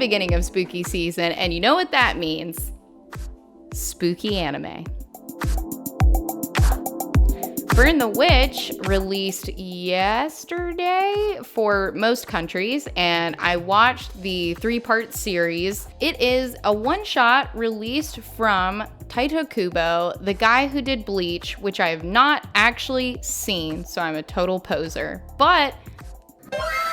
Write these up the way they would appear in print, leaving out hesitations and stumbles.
beginning of spooky season, and you know what that means. Spooky anime. Burn the Witch released yesterday for most countries, and I watched the 3-part series. It is a one-shot released from Tite Kubo, the guy who did Bleach, which I have not actually seen, so I'm a total poser. But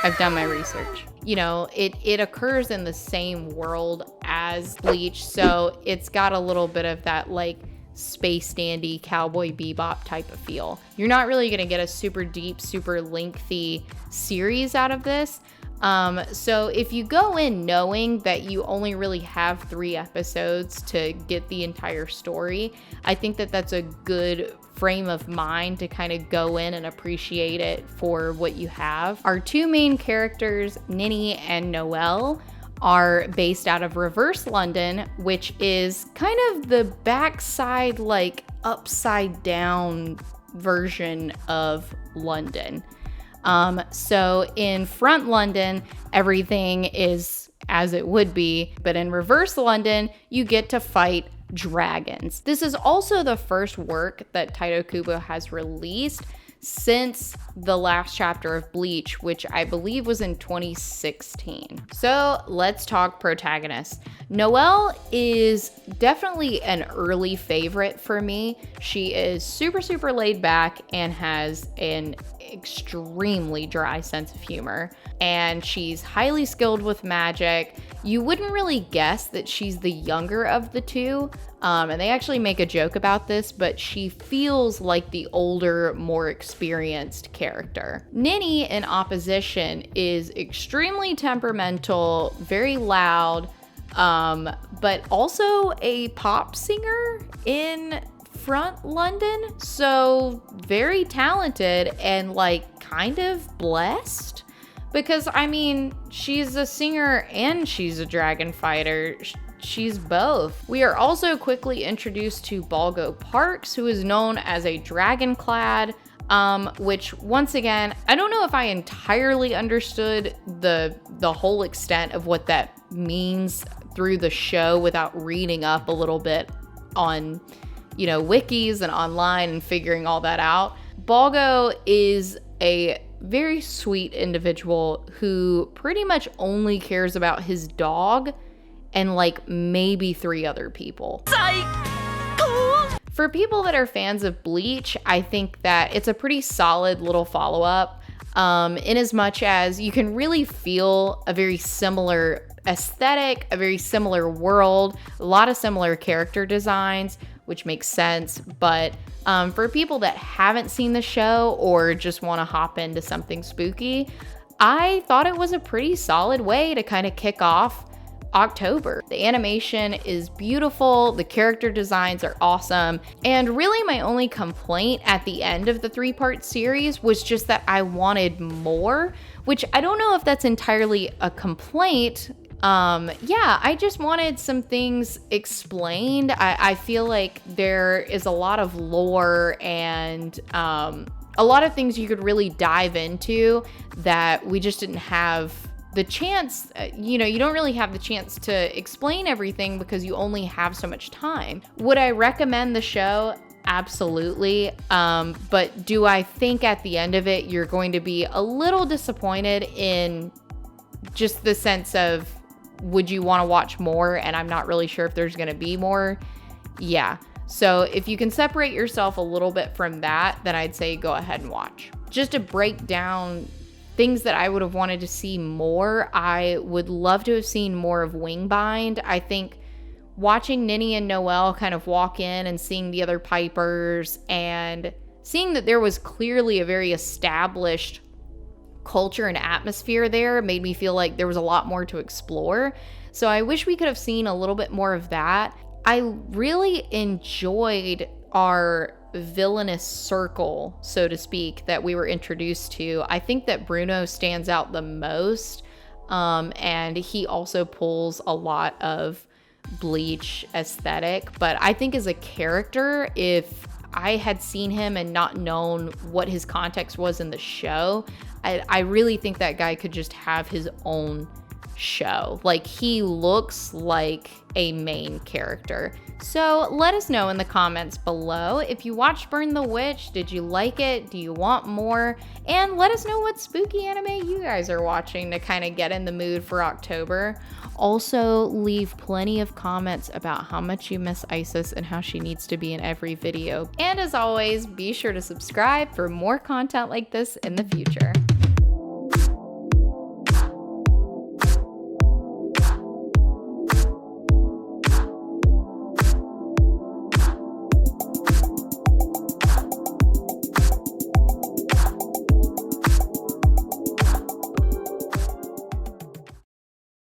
I've done my research. You know, it occurs in the same world as Bleach, so it's got a little bit of that, like, space dandy Cowboy Bebop type of feel. You're not really going to get a super deep, super lengthy series out of this. So if you go in knowing that you only really have 3 episodes to get the entire story, I think that that's a good frame of mind to kind of go in and appreciate it for what you have. Our 2 main characters, Nini and Noelle, are based out of Reverse London, which is kind of the backside, like upside down version of London. So in Front London, everything is as it would be, but in Reverse London, you get to fight dragons. This is also the first work that Tite Kubo has released since the last chapter of Bleach, which I believe was in 2016. So let's talk protagonists. Noelle is definitely an early favorite for me. She is super, super laid back and has an extremely dry sense of humor. And she's highly skilled with magic. You wouldn't really guess that she's the younger of the two. And they actually make a joke about this, but she feels like the older, more experienced character. Nini, in opposition, is extremely temperamental, very loud, but also a pop singer in Front London. So very talented and like kind of blessed. Because, I mean, she's a singer and she's a dragon fighter. She's both. We are also quickly introduced to Balgo Parks, who is known as a dragonclad, which, once again, I don't know if I entirely understood the whole extent of what that means through the show without reading up a little bit on, you know, wikis and online and figuring all that out. Balgo is a very sweet individual who pretty much only cares about his dog and like maybe 3 other people. Psycho! For people that are fans of Bleach, I think that it's a pretty solid little follow-up, in as much as you can really feel a very similar aesthetic, a very similar world, a lot of similar character designs, which makes sense. But for people that haven't seen the show or just want to hop into something spooky, I thought it was a pretty solid way to kind of kick off October. The animation is beautiful, the character designs are awesome, and really my only complaint at the end of the 3-part series was just that I wanted more, which I don't know if that's entirely a complaint. Yeah, I just wanted some things explained. I feel like there is a lot of lore and a lot of things you could really dive into that we just didn't have the chance. You know, you don't really have the chance to explain everything because you only have so much time. Would I recommend the show? Absolutely. But do I think at the end of it, you're going to be a little disappointed in just the sense of, would you want to watch more? And I'm not really sure if there's going to be more. Yeah. So if you can separate yourself a little bit from that, then I'd say go ahead and watch. Just to break down things that I would have wanted to see more, I would love to have seen more of Wingbind. I think watching Nini and Noelle kind of walk in and seeing the other Pipers and seeing that there was clearly a very established culture and atmosphere there made me feel like there was a lot more to explore. So I wish we could have seen a little bit more of that. I really enjoyed our villainous circle, so to speak, that we were introduced to. I think that Bruno stands out the most, and he also pulls a lot of Bleach aesthetic. But I think as a character, if I had seen him and not known what his context was in the show, I really think that guy could just have his own show. Like, he looks like a main character. So let us know in the comments below. If you watched Burn the Witch, did you like it? Do you want more? And let us know what spooky anime you guys are watching to kind of get in the mood for October. Also, leave plenty of comments about how much you miss Isis and how she needs to be in every video. And as always, be sure to subscribe for more content like this in the future.